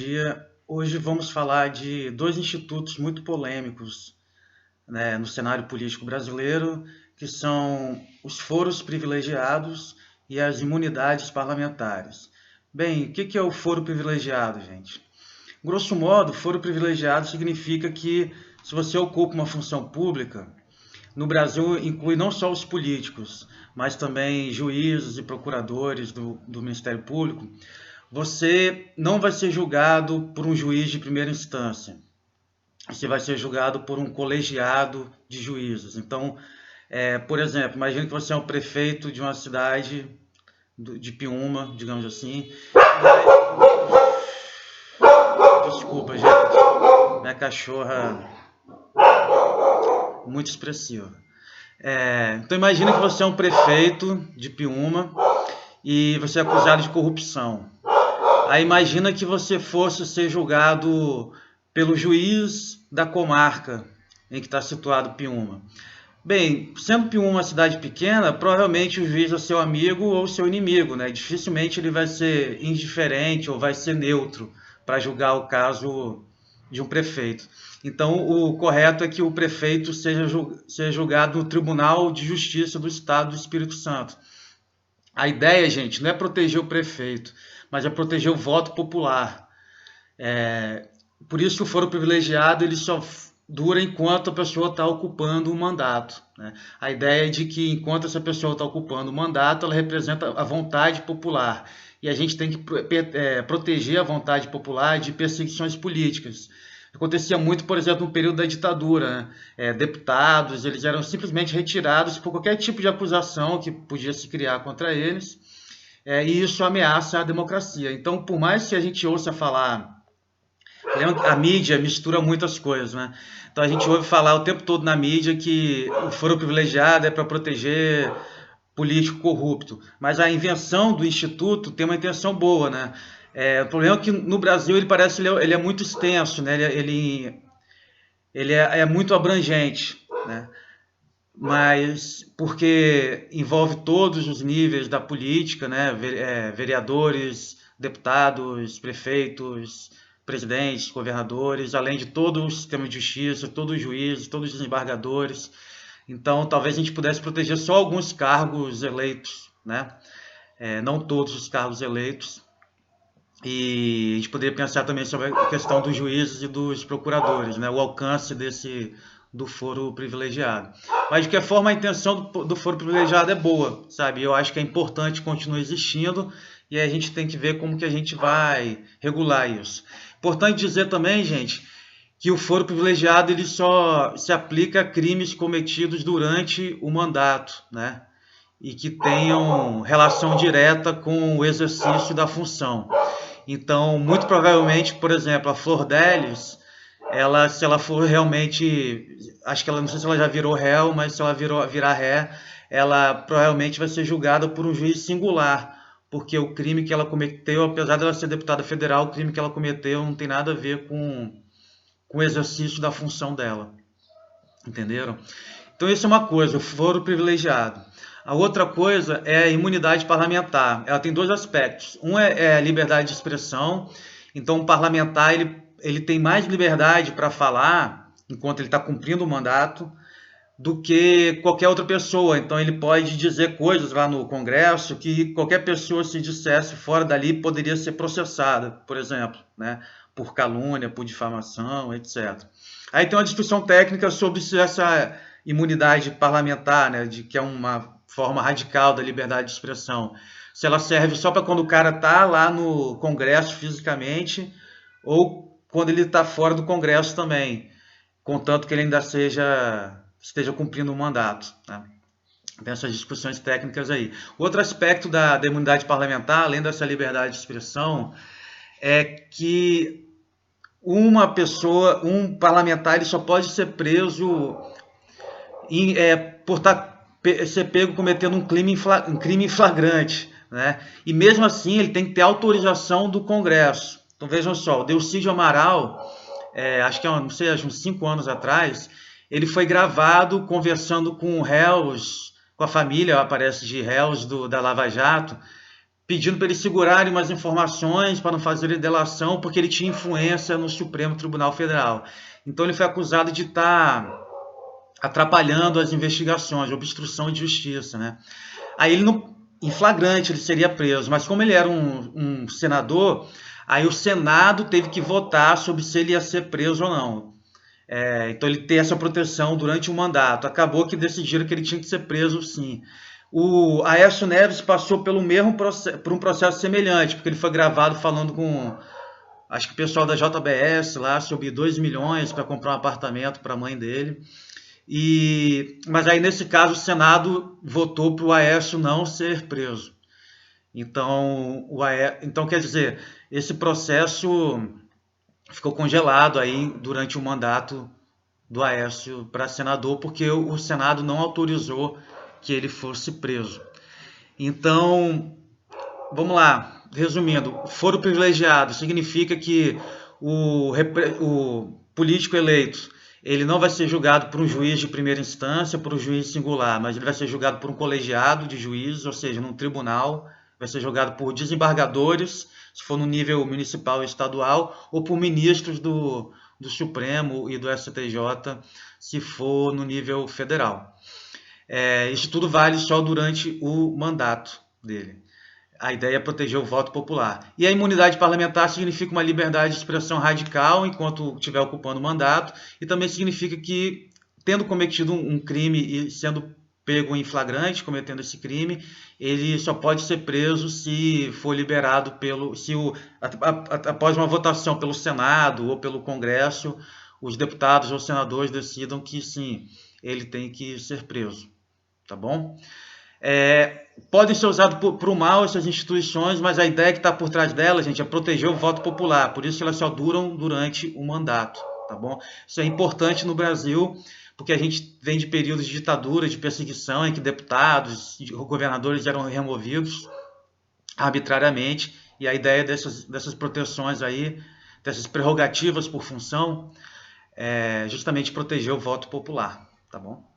dia. Hoje vamos falar de dois institutos muito polêmicos, né, no cenário político brasileiro, que são os foros privilegiados e as imunidades parlamentares. Bem, o que é o foro privilegiado, gente? Grosso modo, foro privilegiado significa que se você ocupa uma função pública, no Brasil inclui não só os políticos, mas também juízes e procuradores do Ministério Público. Você não vai ser julgado por um juiz de primeira instância. Você vai ser julgado por um colegiado de juízes. Então, por exemplo, imagine que você é um prefeito de uma cidade de Piúma, digamos assim. Desculpa, gente. Minha cachorra muito expressiva. Então, imagine que você é um prefeito de Piúma e você é acusado de corrupção. Aí imagina que você fosse ser julgado pelo juiz da comarca em que está situado Piúma. Bem, sendo Piúma uma cidade pequena, provavelmente o juiz é seu amigo ou seu inimigo, né? Dificilmente ele vai ser indiferente ou vai ser neutro para julgar o caso de um prefeito. Então, o correto é que o prefeito seja julgado no Tribunal de Justiça do Estado do Espírito Santo. A ideia, gente, não é proteger o prefeito, mas é proteger o voto popular. Por isso que o foro privilegiado ele só dura enquanto a pessoa está ocupando o mandato, né? A ideia é de que enquanto essa pessoa está ocupando o mandato, ela representa a vontade popular. E a gente tem que proteger a vontade popular de perseguições políticas. Acontecia muito, por exemplo, no período da ditadura, né? Deputados eles eram simplesmente retirados por qualquer tipo de acusação que podia se criar contra eles, e isso ameaça a democracia. Então, por mais que a gente ouça falar, a mídia mistura muitas coisas, né? Então a gente ouve falar o tempo todo na mídia que o foro privilegiado é para proteger político corrupto, mas a invenção do instituto tem uma intenção boa, né? O problema é que no Brasil ele parece ele é muito extenso, né? Ele é muito abrangente, né? Mas porque envolve todos os níveis da política, né? Vereadores, deputados, prefeitos, presidentes, governadores, além de todo o sistema de justiça, todos os juízes, todos os desembargadores. Então, talvez a gente pudesse proteger só alguns cargos eleitos, né? Não todos os cargos eleitos. E a gente poderia pensar também sobre a questão dos juízes e dos procuradores, né? O alcance do foro privilegiado. Mas, de qualquer forma, a intenção do foro privilegiado é boa, sabe? Eu acho que é importante continuar existindo e a gente tem que ver como que a gente vai regular isso. Importante dizer também, gente, que o foro privilegiado ele só se aplica a crimes cometidos durante o mandato, né? E que tenham relação direta com o exercício da função. Então, muito provavelmente, por exemplo, a Flor Délios, se ela for realmente, acho que ela, não sei se ela já virou réu, mas se ela virar ré, ela provavelmente vai ser julgada por um juiz singular, porque o crime que ela cometeu, apesar de ela ser deputada federal, o crime que ela cometeu não tem nada a ver com o exercício da função dela. Entenderam? Então, isso é uma coisa, o foro privilegiado. A outra coisa é a imunidade parlamentar. Ela tem dois aspectos. Um é a liberdade de expressão. Então, o parlamentar ele tem mais liberdade para falar, enquanto ele está cumprindo o mandato, do que qualquer outra pessoa. Então, ele pode dizer coisas lá no Congresso que qualquer pessoa, se dissesse fora dali, poderia ser processada, por exemplo, né? Por calúnia, por difamação, etc. Aí tem uma discussão técnica sobre se essa imunidade parlamentar, né, que é uma forma radical da liberdade de expressão, se ela serve só para quando o cara está lá no Congresso fisicamente ou quando ele está fora do Congresso também, contanto que ele ainda esteja cumprindo o mandato, né? Tem essas discussões técnicas aí. Outro aspecto da imunidade parlamentar, além dessa liberdade de expressão, é que um parlamentar, ele só pode ser preso por ser pego cometendo um crime em flagrante, né? E mesmo assim ele tem que ter autorização do Congresso. Então vejam só, o Delcídio Amaral, acho que não sei, uns 5 anos atrás, ele foi gravado conversando com réus, com a família, aparece de réus da Lava Jato, pedindo para eles segurarem umas informações para não fazerem delação, porque ele tinha influência no Supremo Tribunal Federal. Então ele foi acusado de estar atrapalhando as investigações, obstrução de justiça, né? Aí ele não, em flagrante ele seria preso, mas como ele era um senador, aí o Senado teve que votar sobre se ele ia ser preso ou não. Então ele tem essa proteção durante o mandato. Acabou que decidiram que ele tinha que ser preso, sim. O Aécio Neves passou pelo mesmo processo, por um processo semelhante, porque ele foi gravado falando com, acho que o pessoal da JBS lá, sobre 2 milhões para comprar um apartamento para a mãe dele. Mas aí nesse caso o Senado votou para o Aécio não ser preso. Então quer dizer, esse processo ficou congelado aí durante o mandato do Aécio para senador, porque o Senado não autorizou que ele fosse preso. Então, vamos lá, resumindo, foro privilegiado significa que o político eleito ele não vai ser julgado por um juiz de primeira instância, por um juiz singular, mas ele vai ser julgado por um colegiado de juízes, ou seja, num tribunal, vai ser julgado por desembargadores, se for no nível municipal e estadual, ou por ministros do Supremo e do STJ, se for no nível federal. Isso tudo vale só durante o mandato dele. A ideia é proteger o voto popular. E a imunidade parlamentar significa uma liberdade de expressão radical enquanto estiver ocupando o mandato, e também significa que, tendo cometido um crime e sendo pego em flagrante, cometendo esse crime, ele só pode ser preso se for liberado após uma votação pelo Senado ou pelo Congresso, os deputados ou senadores decidam que sim, ele tem que ser preso. Tá bom? Podem ser usadas para o mal essas instituições, mas a ideia que está por trás delas, gente, é proteger o voto popular. Por isso elas só duram durante o mandato, tá bom? Isso é importante no Brasil, porque a gente vem de períodos de ditadura, de perseguição, em que deputados e governadores eram removidos arbitrariamente, e a ideia dessas proteções aí, dessas prerrogativas por função, é justamente proteger o voto popular, tá bom?